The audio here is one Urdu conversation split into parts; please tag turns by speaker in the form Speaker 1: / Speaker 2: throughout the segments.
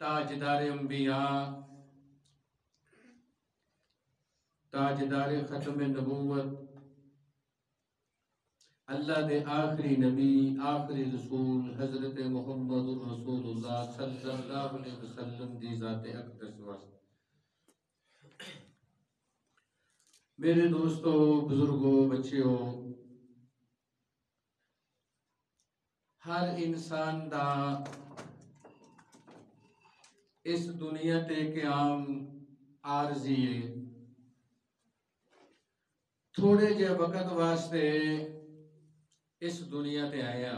Speaker 1: تاجدار انبیاء، تاجدار ختم نبوت، اللہ دے آخری نبی آخری رسول حضرت محمد رسول اللہ صلی اللہ علیہ وسلم دی ذات اقدس واسطے میرے دوستو، بزرگوں، بچیوں، ہر انسان دا اس دنیا تے قیام عارضی ہے، تھوڑے جے وقت واسطے اس دنیا تے آیا،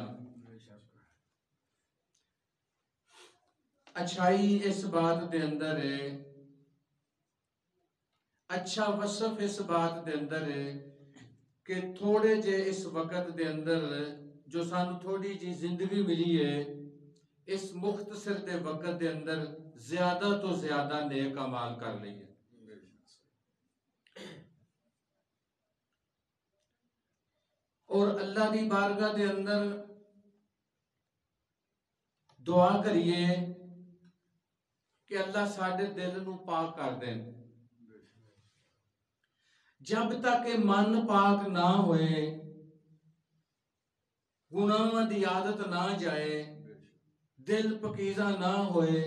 Speaker 1: اچھائی اس بات دے اندر ہے، اچھا وصف اس بات دے اندر ہے کہ تھوڑے جے اس وقت دے اندر جو سانو تھوڑی جی زندگی ملی ہے، اس مختصر دے وقت دے اندر زیادہ تو زیادہ نیک اعمال کر لئیے۔ اور اللہ دی بارگاہ دے اندر دعا کریے کہ اللہ ساڈے دل نو پاک کر دیں۔ جب تک من پاک نہ ہوئے، گناہاں دی عادت نہ جائے، دل پکیزہ نہ ہوئے،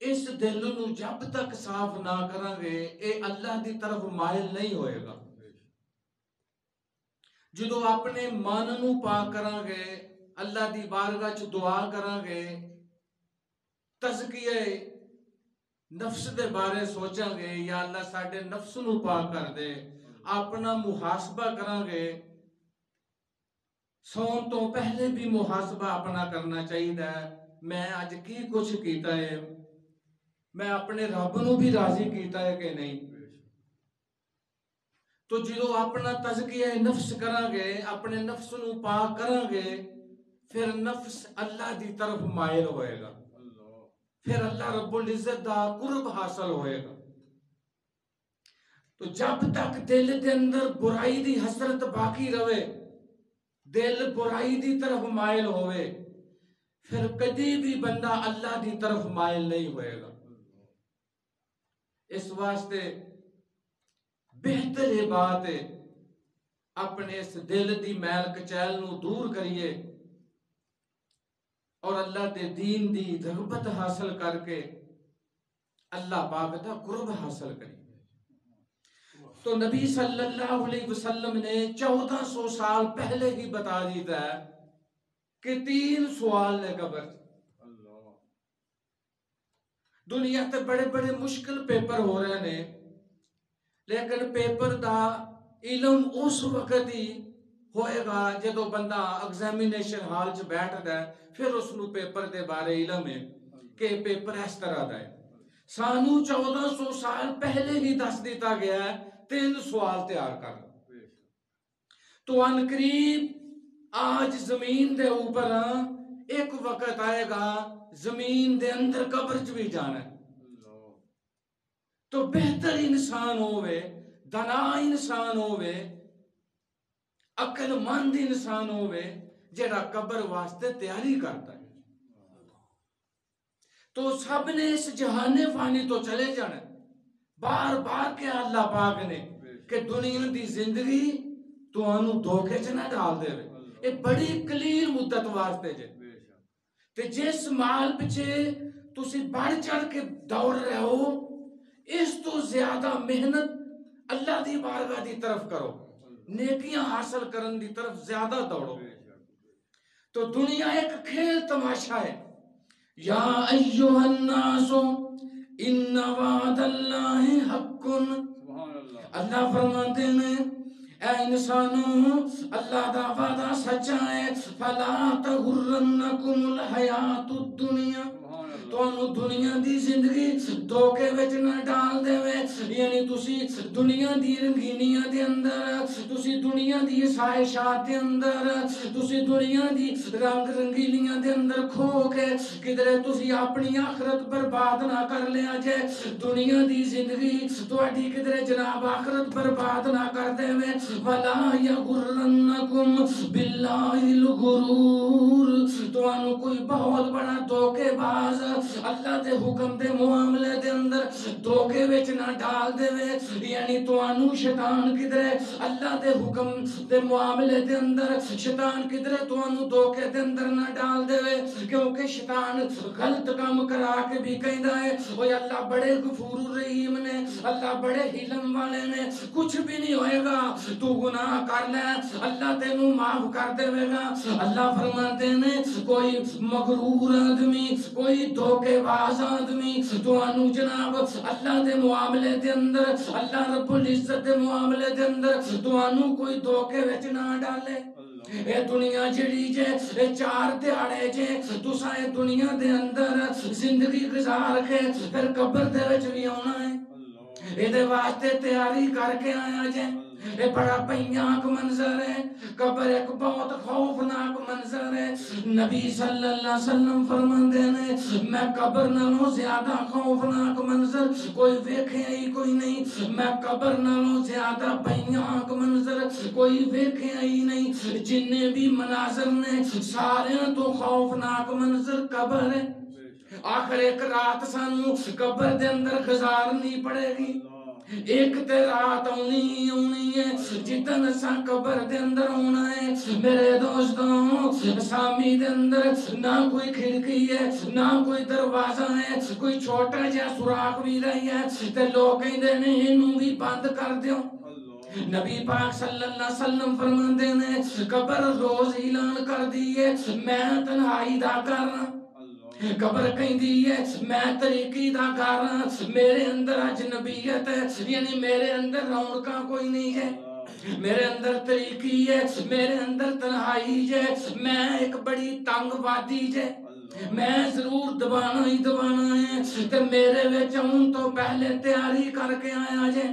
Speaker 1: اس دل نو جب تک صاف نہ کریں گے، اے اللہ دی طرف مائل نہیں ہوئے گا۔ جدو اپنے من نو پاک کریں گے، اللہ دی بارگاہ چ دعا کریں گے، تزکیہ نفس دے بارے سوچیں گے، یا اللہ ساڈے نفس نو پاک کر دے، اپنا محاسبہ کریں گے۔ سون تو پہلے بھی محاسبہ اپنا کرنا چاہیے، میں آج کی کچھ کیتا ہے، میں اپنے رب نو بھی راضی کیتا ہے کہ نہیں۔ تو جدو اپنا تزکیہ نفس کریں گے، اپنے نفس نو پاک کریں گے، پھر نفس اللہ دی طرف مائل ہوئے گا، پھر اللہ رب العزت دا قرب حاصل ہوئے گا۔ تو جب تک دل دے اندر برائی دی حسرت باقی رہے، دل برائی دی طرف مائل ہوئے، پھر کدی بھی بندہ اللہ دی طرف مائل نہیں ہوئے گا۔ اس واسطے بہتر بات ہے اپنے اس دل دی میل کچیل نو دور کریے اور اللہ دے دین دی رغبت حاصل کر کے اللہ پاک دا قرب حاصل کریے۔ تو نبی صلی اللہ علیہ وسلم نے 1400 سال پہلے ہی بتا دیتا ہے کہ 3 سوال نے قبر۔ دنیا تے بڑے بڑے مشکل پیپر ہو رہے ہیں، لیکن پیپر دا علم اس وقت ہی ہوئے گا جدو بندہ ایگزامینیشن ہال چ بیٹھتا ہے، پھر اس نو پیپر دے بارے علم ہے کہ پیپر اس طرح دا ہے۔ سانو 1400 سال پہلے ہی دس دیتا گیا ہے 3 سوال تیار کر۔ تو ان قریب آج زمین دے اوپر ایک وقت آئے گا زمین دے اندر قبر چ بھی جانا ہے۔ تو بہتر انسان ہوئے، دانا انسان ہوئے، عقل مند انسان ہوئے، جڑا قبر واسطے تیاری کرتا ہے۔ تو سب نے اس جہان فانی تو چلے جانا، بار بار کیا اللہ پاک نے کہ دنیا دی زندگی تو انو دھوکے چ نہ ڈال دے، یہ بڑی قلیل مدت واسطے جے۔ تے جس مال پچھے تسی بڑھ چڑھ کے دوڑ رہے ہو، اس تو زیادہ محنت اللہ دی بارگاہ دی طرف کرو، نیکیاں حاصل کرن دی طرف زیادہ دوڑو۔ تو دنیا ایک کھیل تماشا ہے۔ یا ایہا الناس ان وعد اللہ حق، اللہ فرماتے ہیں اے انسانوں، اللہ دا وعدہ سچا ہے، فلا تغرنکم الحیات الدنیا، تانوں دنیا دی زندگی دھوکے وچ نہ ڈال دے، یعنی تسی دنیا دی رنگینیاں دے اندر، تسی دنیا دی خواہشات دے اندر، تسی دنیا دی رنگ رنگینیاں دے اندر کھو کے کدھر تسی اپنی آخرت برباد نہ کر لیا جے۔ دنیا دی زندگی تہاڈی کدھر جناب آخرت برباد نہ کر دے، ولا یغرنکم باللہ الغرور، تانوں کوئی بہت بڑا دھوکے باز اللہ دے حکم دے معاملے دے اندر دھوکے وچ نہ ڈال دے، یعنی تانوں شیطان کدھر اللہ دے حکم دے معاملے دے اندر شیطان کدھر تانوں دھوکے دے اندر نہ ڈال دے، کیونکہ شیطان غلط کام کرا کے بھی کہندا ہے اوے اللہ بڑے غفور الرحیم نے، اللہ بڑے حلم والے نے، کچھ بھی نہیں ہوئے گا، تو گناہ کر لے اللہ تینوں معاف کر دے گا۔ اللہ فرماتے ہیں کوئی مغرور آدمی، کوئی دھوکے باز آدمی تانوں جناب اللہ دے معاملے دے اندر، اللہ رب العزت دے معاملے دے اندر تانوں کوئی دھوکے وچ نہ ڈالے۔ اے دنیا جڑی جے اے چار دیہاڑے جے، تساں اے دنیا دے اندر زندگی گزار کے پھر قبر دے وچ بھی آنا ہے، اے دے واسطے تیاری کر کے آیا جے۔ اے بڑا بھیانک منظر ہے، قبر ایک بہت خوفناک منظر ہے۔ نبی صلی اللہ علیہ وسلم فرماندے نے میں قبر نالوں زیادہ خوفناک منظر کوئی ویکھیا ہی کوئی نہیں، میں قبر نالوں زیادہ بھیانک منظر کوئی ویکھیا ہی نہیں۔ جننے بھی مناظر نے سارے تو خوفناک منظر قبر ہے۔ آخر ایک رات سانوں قبر دے اندر گزارنی پڑے گی، ایک تے رات آنی ہے جتن اساں قبر دے اندر ہونا ہے۔ میرے دوستوں سامی دے اندر نہ کوئی کھڑکی ہے نہ کوئی دروازہ ہے، کوئی چھوٹا جہا سوراخ بھی رہی ہے تے لوگ کہندے نے اینوں بھی بند کر دیو۔ نبی پاک صلی اللہ علیہ وسلم فرماندے نے قبر روز اعلان کر دیئے میں تنہائی دا کرنا، قبر کہندی ہے میں طریقی دا کرنا، میرے اندر اجنبیت ہے، یعنی میرے اندر رونقاں کوئی نہیں ہے، میرے اندر طریقی ہے، میرے اندر تنہائی جے، میں ایک بڑی تنگ وادی جے، میں ضرور دبانا ہی دبانا ہے تے میرے وچ ہون تو پہلے تیاری کر کے آیا جے۔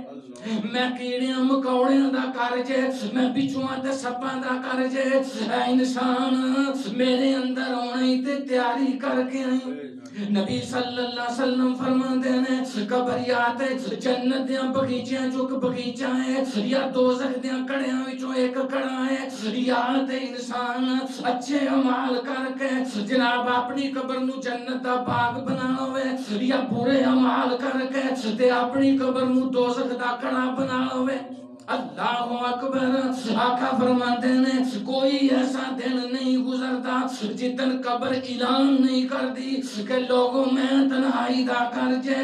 Speaker 1: میں کیڑیاں مکوڑیاں دا کر جے، میں بچھواں تے سپاں دا کر جے، اے انسان میرے اندر ہونے تے تیاری کر کے آئی۔ نبی صلی اللہ علیہ وسلم فرماندے نے قبر یا تے جنت دیاں بغیچیاں جو کہ بغیچہ ہے، یا دوزخ دیاں کڑیاں وچوں ایک کڑا ہے، یا تے انسان اچھے عمال کر کے جناب اپنی قبر نو جنت دا باغ بنا لوے، یا برے عمال کر کے تے اپنی قبر نو دوزخ دا کڑا بنا لوے۔ اللہ اکبر۔ آقا فرماتے ہیں کوئی ایسا دن نہیں گزرتا جتن قبر اعلان نہیں کر دی کہ لوگوں میں تنہائی دا کر جے،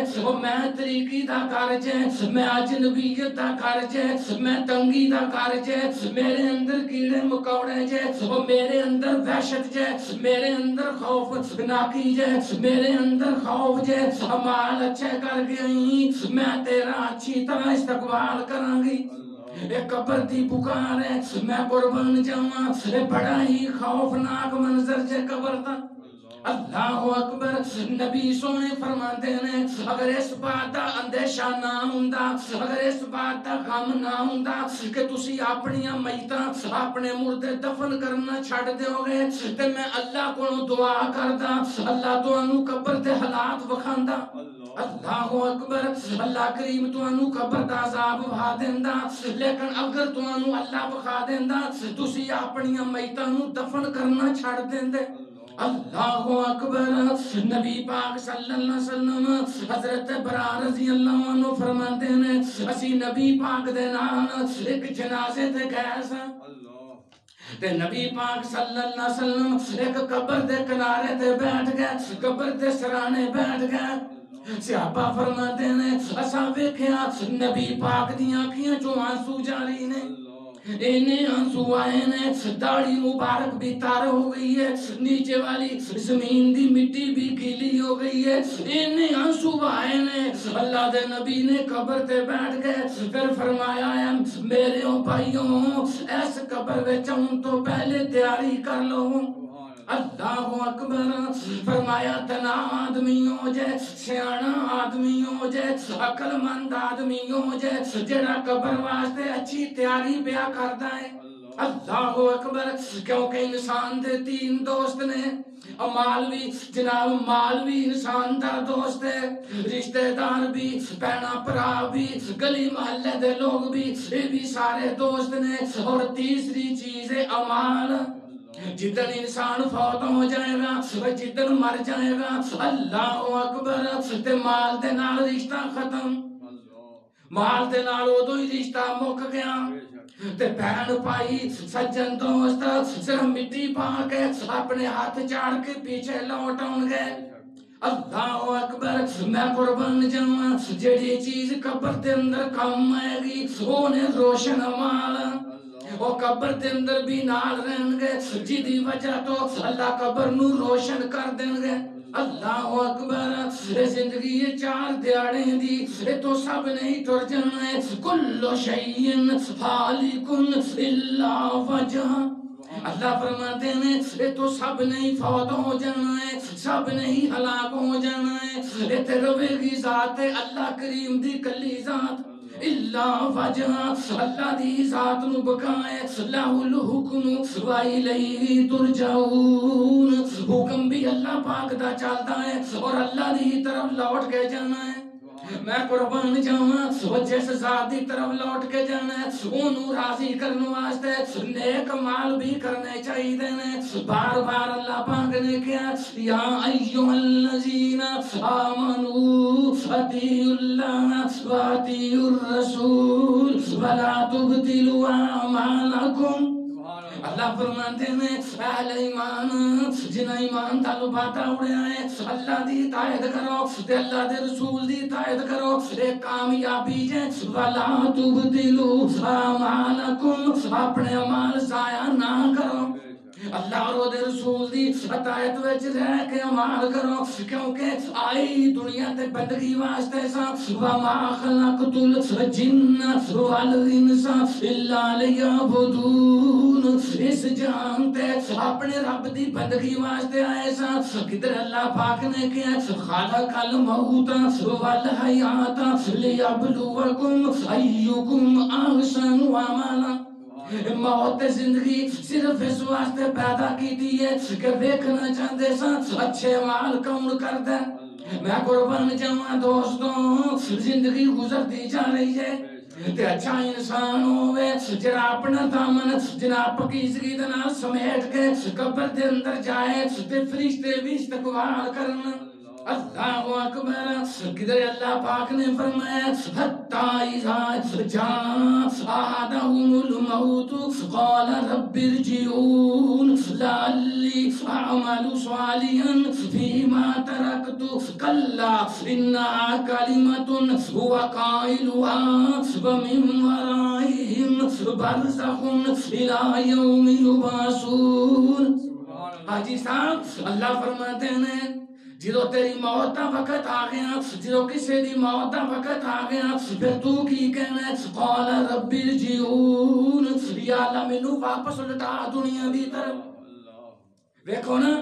Speaker 1: میں طریقی دا کر جے، میں اجنبیت دا کر جے، میں تنگی دا کر جے، میرے اندر کیڑے مکوڑے جے، میرے اندر وحشت جے، میرے اندر خوف ناکی جے، میرے اندر خوف جے، عمال اچھے کر گئی میں تیرا اچھی طرح استقبال کروں گی۔ ایک قبر دی پکار ہے میں قربان جاواں، بڑا ہی خوفناک منظر جے قبر دا۔ اللہ اکبر۔ نبی سونے فرماتے ہیں اگر اس بات دا اندیشہ نہ ہوندا، اگر اس بات دا غم نہ ہوندا کہ تسی اپنی میتاں اپنے مردے دفن کرنا چھڑ دیو گے تے میں اللہ کو دعا کردا اللہ تانوں قبر دے حالات وکھاندا۔ اللہ اکبر۔ اللہ کریم تانوں قبر دا عذاب وہا دیندا، لیکن اگر تانوں اللہ وکھا دیندا تسی اپنی میتاں نوں دفن کرنا چھڑ دیندے۔ اللہ اکبر۔ نبی پاک صلی اللہ علیہ وسلم حضرت برا رضی اللہ عنہ فرماتے ہیں اسی نبی پاک دے نال ایک جنازے تے گئے ساں تے نبی پاک صلی اللہ علیہ وسلم ایک قبر دے کنارے تے بیٹھ گئے، قبر دے سرانے بیٹھ گئے۔ صحابہ فرماتے ہیں اساں ویکھیا نبی پاک دیاں اکھیاں چوں آنسو جاری نے، انہیں آنسو آئے نے، داڑھی مبارک بھی تار ہو گئی ہے، نیچے والی زمین دی مٹی بھی گیلی ہو گئی ہے، انہیں آنسو آئے نے۔ اللہ دے نبی نے قبر تے بیٹھ گئے، پھر فرمایا ہے میرے بھائیوں اس قبر وچ ہون تو پہلے تیاری کر لو۔ اللہ اکبر. فرمایا تنا آدمی ہو جائے, سیانا آدمی ہو جائے, عقل مند آدمی ہو جائے, جڑا قبر واسطے اچھی تیاری پیا کردا ہے. اللہ اکبر. کیونکہ انسان دے تین دوست نے, مال بھی جناب, مال بھی انسان دا دوست ہے, رشتہ دار بھی, بہنا بھرا بھی, گلی محلے دے لوگ بھی, یہ بھی سارے دوست نے. اور تیسری چیز ہے امال. جدن انسان فوت ہو جائے گا, جدن مر جائے گا, اللہ اکبر, تے مال دے نال رشتہ ختم. مال دے نال ادو ہی رشتہ مک گیا. تے بہن بھائی سجن دوست صرف مٹی پا کے اپنے ہاتھ چاڑ کے پیچھے لوٹ آؤں گے. اللہ اکبر. میں قربان جاواں, جیڑی چیز قبر دے اندر کم آئے گی اونے روشن مال. وہ قبر دے اندر بھی نال رہن گے, جدی وجہ تو اللہ قبر نو روشن کر دیں گے. اللہ اکبر. زندگی چار دیاڑیں دی, اے تو سب نہیں ٹر جانا ہے. کل شیء ہالک الا وجہ. اللہ فرماتے ہیں اے تو سب نہیں فوت ہو جانا ہے, سب نہیں ہلاک ہو جانا ہے. اے تے روے گی ذات ہے اللہ کریم دی کلی ذات. اللہ وجہ, اللہ دی ذات نو بقائے. لہ الحکم و الیہ ترجعون. حکم بھی اللہ پاک دا چلتا ہے اور اللہ دی طرف لوٹ کے جانا ہے. میں قربان جاواں, جس ذات دی طرف لوٹ کے جانا ہے اونوں راضی کرنے واسطے نیک مال بھی کرنے چاہیے نے. بار بار اللہ پاک نے کہا یا ایھا الذین آمنوا اطیعوا اللہ واطیعوا الرسول ولا تبطلوا اعمالکم. اللہ فرماتے ہیں اہل ایمان, جنہ ایمان تعلق باتا اڑیا ہے, اللہ دی اطاعت کرو تے اللہ دے رسول دی اطاعت کرو, ایک کامیابی جے. ولا تبطلوا اعمالکم, اپنے اعمال ضائع نہ کرو. اللہ اور دے رسول دی اطاعت وچ رہ کے عمل کرو, کیونکہ آئی دنیا تے بندگی واسطے سا. وما خلقت الجن والانس الا لیعبدون. اس جہان تے اپنے رب دی بندگی واسطے آئے سا. کدھر اللہ پاک نے کیا خلق الموت والحیات لیبلوکم ایکم احسن عملا. موت زندگی صرف اس واسطے پیدا کی دی ہے کہ دیکھنا چاہتے سا اچھے مال کون کرتا ہے. میں قربان جاواں دوستوں, زندگی گزرتی جا رہی ہے تے اچھا انسان ہوئے جڑا اپنا دامن جناب پاکیزگی دے نال سمیٹ کے قبر دے اندر جائے تے فرشتے بھی استقبال کرن. اللہ اکبر. کدھر اللہ پاک نے فرمایا حتی اذا جاء احدهم الموت قال رب ارجعون لعلی اعمل صالحا فیما ترکت کلا انها کلمۃ هو قائلها ومن ورائهم برزخ الى یوم یبعثون. حاجی صاحب اللہ فرماتے ہیں جدو تیری موت دا وقت آ گیا, جدو کسی دی موت دا وقت آ گیا, پھر تو کی کہنا ہے قال رب ارجعون, یا اللہ مینوں واپس لٹا دنیا دی طرف. دیکھو نا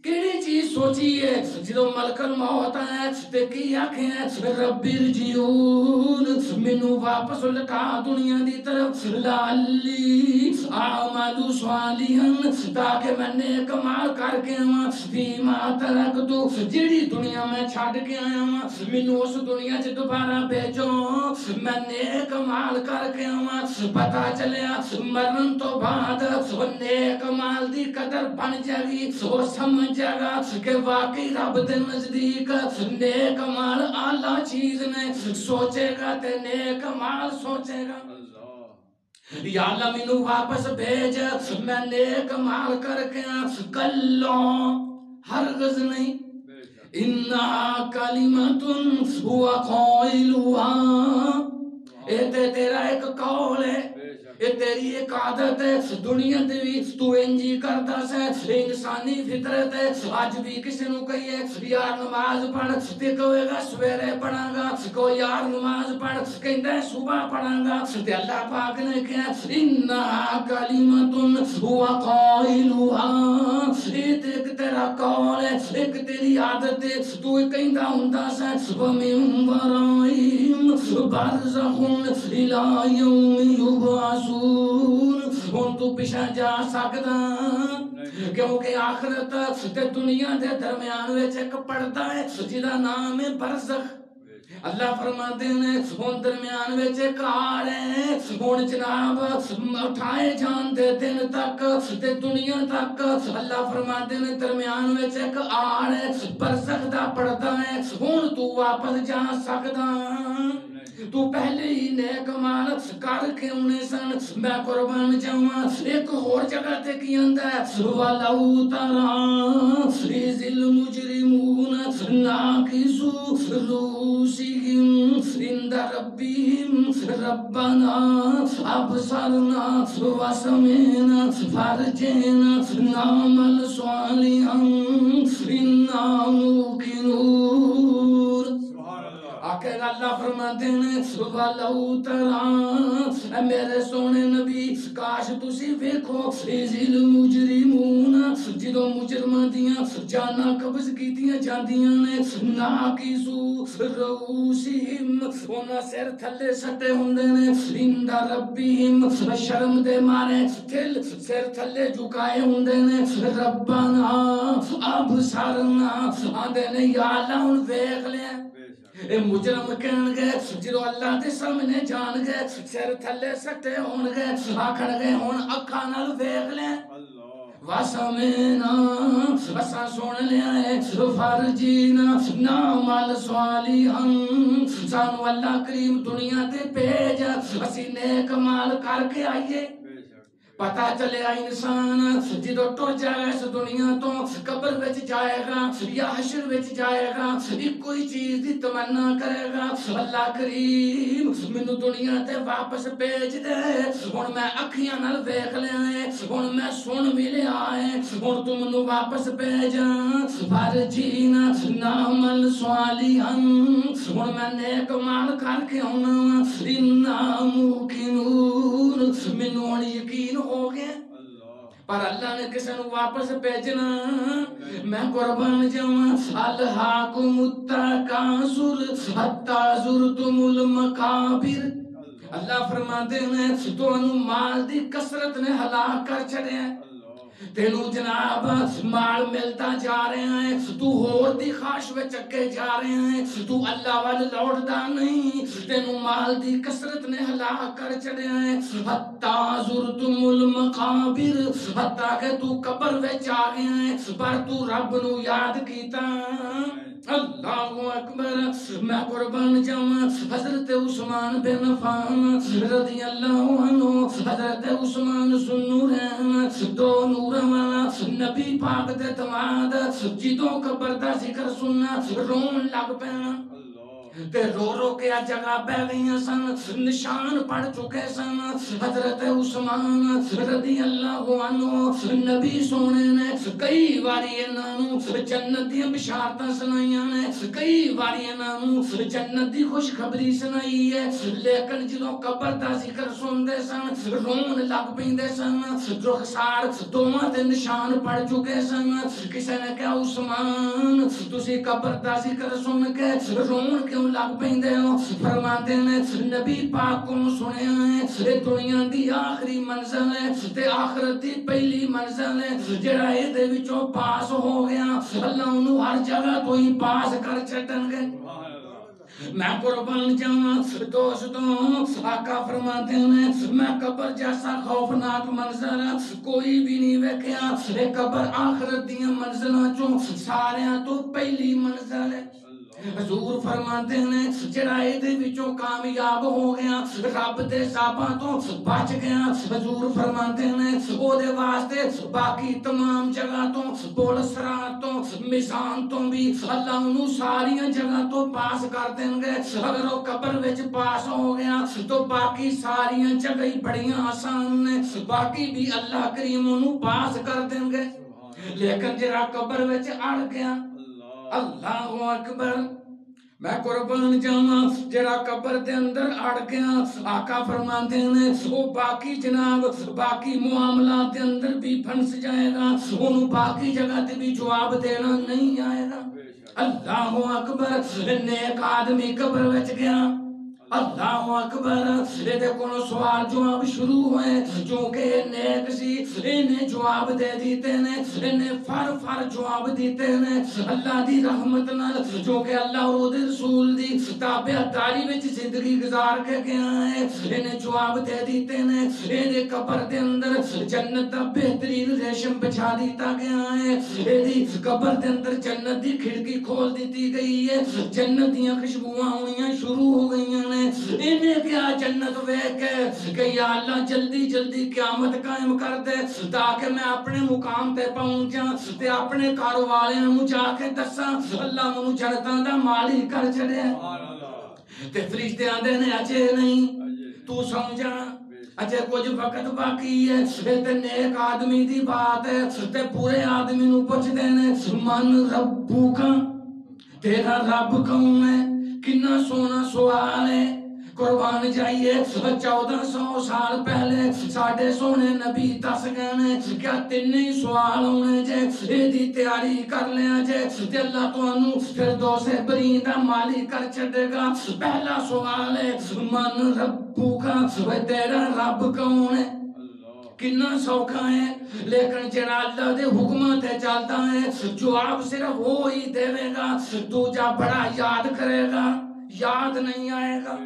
Speaker 1: کیڑی چیز سوچی ہے جدو ملک الموت ہے تے کی آکھیں رب ارجعون, مینوں واپس لٹا دنیا دی طرف. لعلی اعمل صالحا, تاکہ میں نیک عمل کر کے آواں. فیما ترکت, جیڑی دنیا میں چھڈ کے آیا ہاں مینوں اس دنیا چ دوبارہ بھیجو, میں نیک عمل کر کے آواں. پتہ چلیا مرن تو بعد نیک عمل دی قدر بن جائے گی, وہ سمجھ جائے گا کہ واقعی رب دے نزدیک نیک عمل اعلیٰ چیز نے. سوچے گا تے نیک عمل سوچے گا. یا اللہ مینوں واپس بھیج, میں نیک عمل کر کے کلو ہرگز نہیں. انہا کلمۃ هو قائلها, اے تے تیرا ایک قول ہے, یہ تیری ایک عادت ہے دنیا تے بھی تو انجی کرتا سے انسانی فطرت ہے آج بھی کسی نو کہیے یار نماز پڑھ تے کہے گا سویرے پڑھاں گا کوئی یار نماز پڑھ کہندا ہے صبح پڑھاں گا تے اللہ پاک نے کہا انہا کلمۃ هو قائلها ایک تیرا قول ہے ایک تیری عادت ہے تو کہندا ہوندا سے ومن ورائہم برزخ الی یوم یبعثون ہن تو پیچھے جا سکدا کیونکہ آخرت تے دنیا دے درمیان وچ ایک پردہ ہے جہدا نام ہے برزخ اللہ فرماتے ہیں ہن درمیان وچ ایک آڑ ہے ہن جناب اٹھائے جان دے دن تک تے دنیا تک اللہ فرماتے ہیں درمیان وچ ایک آڑ ہے برزخ دا پردہ ہے ہن تو واپس جا سکدا تو پہلے ہی نیک مال کر کے انہیں سن میں قربان جاواں ایک اور جگہ تے کی آندا ہے ولو تری اذ المجرمون ناکسوا رؤوسہم عند ربہم ربنا ابصرنا وسمعنا فارجعنا نعمل صالحا انا موقنون آکے اللہ فرماتے ہیں وَلَوْ تَرَا میرے سونے نبی کاش تسی ویکھو اِذِ الْمُجْرِمُونَ جدو مجرمہ دیاں جانا قبض کیتیاں جاندیاں نے ناکسوا رؤوسہم انہاں سر تھلے سٹے ہوندے نے عند ربہم شرم دے مارے دل سر تھلے جھکائے ہوندے نے ربنا ابصرنا آندے نے یا اللہ ہن ویکھ لے اے مجرم کہن گے جدو اللہ دے سامنے جان گے سر تھلے سٹے ہون گے آکھن گے ہن اکھاں نال ویکھ لیں واسمینا اساں سن لیا ہے فرجینا نعمل صالحا سانو اللہ کریم دنیا تے بھیج اسی نیک مال کر کے آئیے پتہ چلے انسان جدو ٹر جائے اس دنیا تو قبر وچ جائے گا یا حشر وچ جائے گا ایک کوئی چیز دی تمنا کرے گا اللہ کریم مینوں دنیا تے واپس بھیج دے ہن میں اکھیاں نال ویکھ لیا ہے ہن میں سن بھی لیا ہے ہن تو مینوں واپس بھیج فرجینا نعمل صالحا ہن میں نیک مال کر کے آنا انا موقنون مینوں یقین ہو گیا پر اللہ نے کسی نو واپس بھیجنا میں قربان جاواں الہاکم التکاثر حتی زرتم المقابر اللہ فرماتے ہیں تانوں مال دی کثرت نے ہلاک کر چھڑیا تینوں جناب مال ملتا جا رہے ہیں تو ہور دی خواہش وچ اگے جا رہے ہیں تو اللہ وال لوٹدا نہیں تینوں مال دی کثرت نے ہلاک کر چھڑیا ہے حتی زرتم المقابر حتی کہ تو قبر وچ آ گیا ہے پر تو رب نو یاد کیتا اللہ اکبر میں قربان جاواں حضرت عثمان بن عفان رضی اللہ عنہ حضرت عثمان ذوالنورین دو نور والا نبی پاک دے دماد جدوں قبر دا ذکر سننا رون لگ پینا تے رو رو کے جگہ بہ گئیاں سن نشان پڑ چکے سن حضرت عثمان رضی اللہ عنہ نبی سونے نے کئی واری انہاں نو جنت دی بشارتاں سنائیاں نے کئی واری انہاں نو جنت دی خوشخبری سنائی ہے لیکن جدوں قبر دا ذکر سندے سن رون لگ پیندے سن رخسار دوواں تے نشان پڑ چکے سن کسے نے کہا عثمان تسی قبر دا ذکر سن کے رون کیوں لگ پیندے ہو فرماتے ہیں نبی پاک کو سنیا ہے اے دنیا دی آخری منزل ہے تے آخرت دی پہلی منزل ہے جڑا اے دے وچوں پاس ہو گیا اللہ انہوں ہر جگہ تو ہی پاس کر چھٹن گے میں قربان جاواں دوستوں آقا فرماتے ہیں میں قبر جیسا خوفناک منظر کوئی بھی نہیں ویکھیا اے قبر آخرت دی منزلاں چوں ساریاں تو پہلی منزل ہے حضور فرماتے ہیں جڑا ایدے وچوں کامیاب ہو گیا رب دے عذاباں تو بچ گیا حضور فرماتے ہیں او دے واسطے باقی تمام جگہ تو پل صراط تو میزان تو بھی اللہ انہوں ساریاں جگہ تو پاس کر دیں گے اگر وہ قبر وچ پاس ہو گیا تو باقی ساریاں جگہ ہی بڑیاں آسان نے باقی بھی اللہ کریم انہوں پاس کر دیں گے لیکن جرا قبر وچ اڑ گیا اللہ اکبر میں قربان جاواں جڑا قبر دے اندر اڑ گیا آقا فرماتے ہیں وہ باقی جناب باقی معاملات دے اندر بھی پھنس جائے گا انہوں باقی جگہ تے بھی جواب دینا نہیں آئے گا اللہ اکبر نیک آدمی قبر وچ گیا اللہ اکبر یہ دیکھو سوال جواب شروع ہوئے چونکہ نیک سی انہیں جواب دے دیتے ہیں انہیں فر جواب دیتے ہیں اللہ دی رحمت نال چونکہ اللہ اور دے رسول دی تابعداری وچ زندگی گزار کے گیا ہے انہیں جواب دے دیتے ہیں انہیں قبر دے اندر جنت دا بہترین ریشم بچھا دیتا گیا ہے انہیں قبر دے اندر جنت دی کھڑکی کھول دیتی گئی ہے جنت دیاں خوشبوئاں ہونیاں شروع ہو گئی ہیں انہیں کیا جنت ویکھ کے کہ یا اللہ جلدی جلدی قیامت قائم کر دے تاکہ میں اپنے مقام تے پہنچاں تے اپنے کاروباریاں نوں جا کے دساں اللہ مینوں جنتاں دا مالک کر چھڑے تے فرشتے آندے نے اجے نہیں تو سمجھا اجے کچھ وقت باقی ہے تے نیک آدمی دی بات ہے تے پورے آدمی نوں پوچھدے نے من ربک تیرا رب کون ہے کتنا سونا سوال ہے قربان جائیے 1400 سال پہلے ساڑھے سونے نبی دس گئے کیا تین ہی سوال ہونے جے ایدی تیاری کر لیا جے تے اللہ تو انہوں فردوس بریندہ مالی کر چھڑے گا پہلا سوال ہے من ربو کا تیرا رب کون ہے کنا سوکھا ہے لیکن جڑا اللہ دے حکمت ہے چلتا ہے جواب صرف وہ ہی دے گا دوجا بڑا یاد کرے گا یاد نہیں آئے گا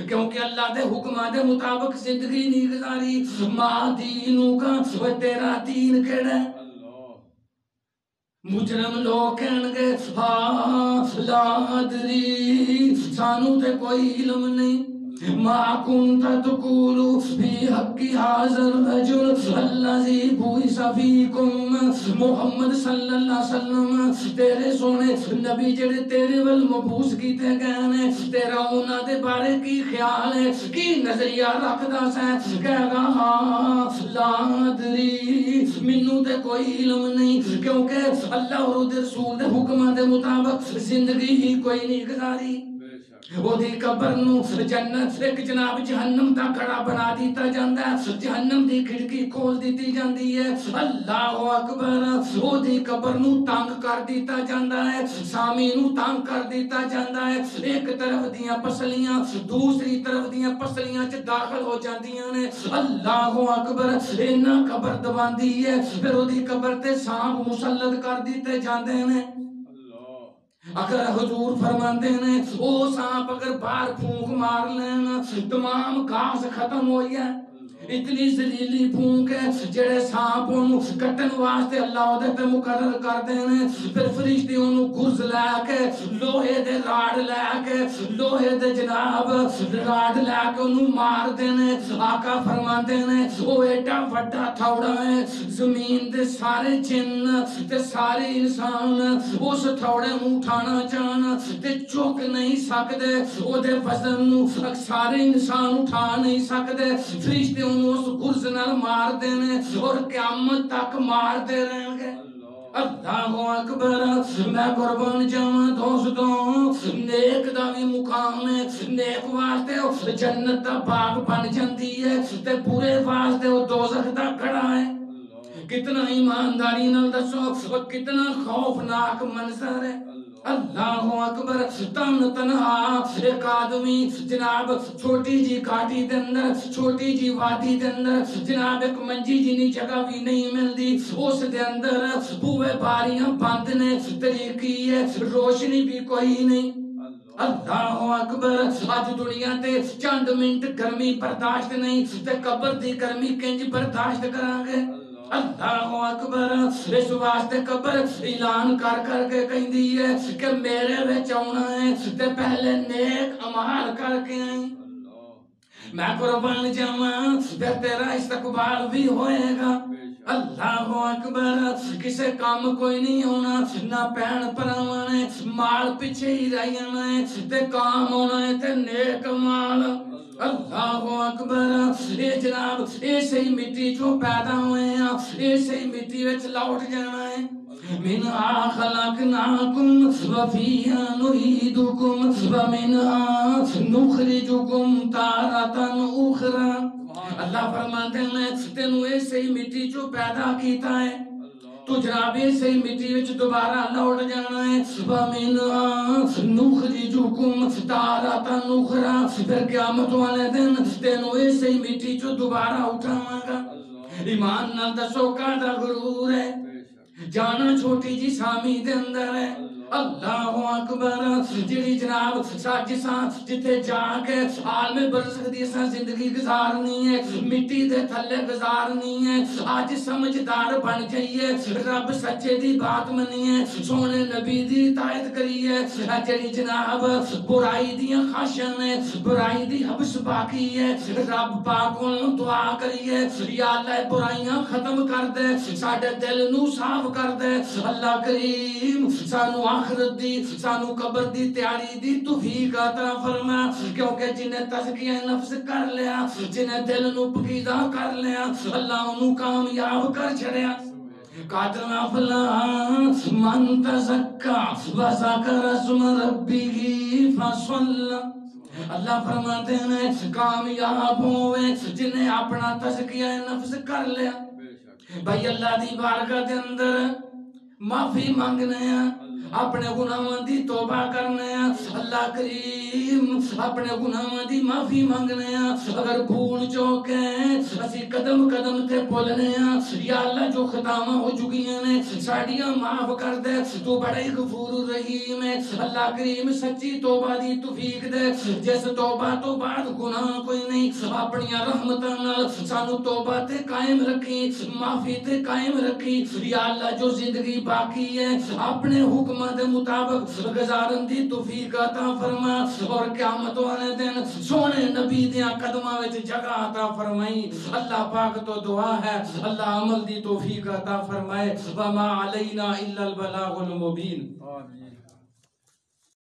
Speaker 1: کیونکہ اللہ دے حکمات دے مطابق زندگی نہیں گزاری ماں دینوں کا وہ تیرا دین کیڑا ہے مجرم لوگ کہن گے لا ادری سانو تے کوئی علم نہیں ما كنت تقول في حق هذا الرجل الذي بعث فيكم محمد صلی اللہ علیہ وسلم تیرے سونے نبی جڑے تیرے ول مبعوث کیتے گئے نے تیرا انہاں دے بارے کی خیال ہے کی نظریہ رکھدا ہے کہے گا ہاں لا ادری مینوں تے کوئی علم نہیں کیونکہ اللہ اور رسول دے حکماں دے مطابق زندگی ہی کوئی نہیں گزاری وہ دی قبر نو جنت سے جناب جہنم دا کڑا بنا دیتا جاندہ ہے جہنم دی کھڑکی کھول دیتی جاندی ہے اللہ اکبر وہ دی قبر نو تانگ کر دیتا جاندہ ہے سامی نو تانگ کر دیتا جاندہ ہے ایک طرف دیاں پسلیاں دوسری طرف دیاں پسلیاں چھ داخل ہو جاندیاں نے اللہ اکبر اینا قبر دبان دی ہے پھر وہ دی قبر تے سانپ مسلط کر دیتے جاندے ہیں اگر حضور فرماندے ہیں او سانپ اگر باہر پھونک مار لینا تمام گھاس ختم ہوئی ہے اتنی ذلیلی پھونک ہے جڑے سانپ انہوں کٹن واسطے اللہ دے پہ مقرر کر دینے پھر فرشتے انہوں گرز لے کے لوہے دے راڈ لے کے لوہے دے جناب راڈ لے کے انہوں مار دینے آقا فرما دینے او ایٹا وڈا تھوڑا ہے زمین دے سارے جن تے سارے انسان اس تھوڑے مو اٹھانا چاہنا تے چوک نہیں سکدے او دے وزن سارے انسان اٹھا نہیں سکدے فرشتے انہوں اس گرز نال مار دینے اور قیامت تک مار دے رہیں گے اللہ اکبر میں قربان جاواں دوستوں نیک دا بھی مقام ہے نیک واسطے جنت دا باغ بن جاندی ہے تے برے واسطے وہ دوزخ دا کڑا ہے کتنا ایمانداری نال دسو کتنا خوفناک منظر ہے اللہ اکبر تنہا ایک آدمی جناب چھوٹی جی کاٹی دے اندر چھوٹی جی وادی دے اندر جناب ایک منجی جنی جگہ بھی نہیں ملدی اس دے اندر بوئے باریاں باندھنے طریقی ہے روشنی بھی کوئی نہیں اللہ اکبر آج دنیا تے چند منٹ گرمی برداشت نہیں تے قبر دی گرمی کنج برداشت کرانگے اللہ اکبر. اس واسطے قبر اعلان کر کر کے کہندی ہے کہ میرے وچ آنا ہے تے پہلے نیک اعمال کر کے آئی. میں قربان جاواں تے تیرا استقبال بھی ہوئے گا. اللہ اکبر. کسے کام کوئی نہیں ہونا نہ پہن پراواں نے مال پیچھے ہی رہ جانا ہے تے کام ہونا ہے تے نیک مال. اللہ اکبر. اے جناب ایسے ہی مٹی جو پیدا ہوئے ہیں ایسے ہی مٹی وچ لوٹ جانا ہے. منہا خلقناکم وفیہا نعیدکم ومنہا نخرجکم تارۃ اخری. اللہ فرماتے ہیں تینوں ایسے ہی مٹی جو پیدا کیتا ہے تو جناب ایسے ہی مٹی وچ دوبارہ لوٹ جانا ہے. وَمِنْهَا نُخْرِجُكُمْ تَارَةً أُخْرَى. پھر قیامت والے دن تینوں ایسے ہی مٹی جو دوبارہ اٹھاواں گا. ایمان نال دسو کہدا غرور ہے. جانا چھوٹی جی سامی دے اندر ہے. اللہ اکبر. جڑی جناب جساں جتھے جا کے عالم برزخ دی اساں زندگی گزارنی ہے مٹی دے تھلے گزارنی ہے. آج سمجھدار بن جائیے رب سچے دی بات منیے سونے نبی دی اطاعت کریے. جڑی جناب برائی دیاں خواہشاں نے برائی دی حبس باقی ہے رب پاک کولوں دعا کریے یا اللہ برائیاں ختم کر دے ساڈے دل نو صاف کر دے. اللہ کریم سانو آخرت دی سانو قبر دی تیاری دی توفیق عطا فرما. کیونکہ جنہیں تزکیہ نفس کر لیا جنہیں دل نو پکیدہ کر لیا اللہ انہوں کامیاب کر چھڑیا. قاتل افلاح من تزکا وذکر اسم ربہ فصلی. اللہ فرماتے ہیں کامیاب ہوئے جنہیں اپنا تزکیہ نفس کر لیا. بھائی اللہ دی بارگاہ دے اندر معافی مانگنے ہیں اپنے گناہوں دی توبہ کرنے ہیں. اللہ کریم اپنے گناہوں دی معافی مانگنے ہیں. اگر بھول چوکے اسی قدم قدم تے بولنے ہیں یا اللہ جو خطاواں ہو چکی ہیں ساڑیاں معاف کر دے تو بڑے غفور رحیم ہے. اللہ کریم سچی توبہ دی توفیق دے. جس توبہ تو بعد گناہ کوئی نہیں اپنی رحمتاں نال سانو توبہ تے قائم رکھی معافی تے قائم رکھی. یا اللہ جو زندگی باقی ہے اپنے حکم دے مطابق گزارن دی توفیق عطا فرما اور قیامت والے دن سونے نبی دیاں قدماں وچ جگہ عطا فرمائی. اللہ پاک تو دعا ہے اللہ عمل دی توفیق عطا فرمائے. وما علینا الا البلاغ المبین.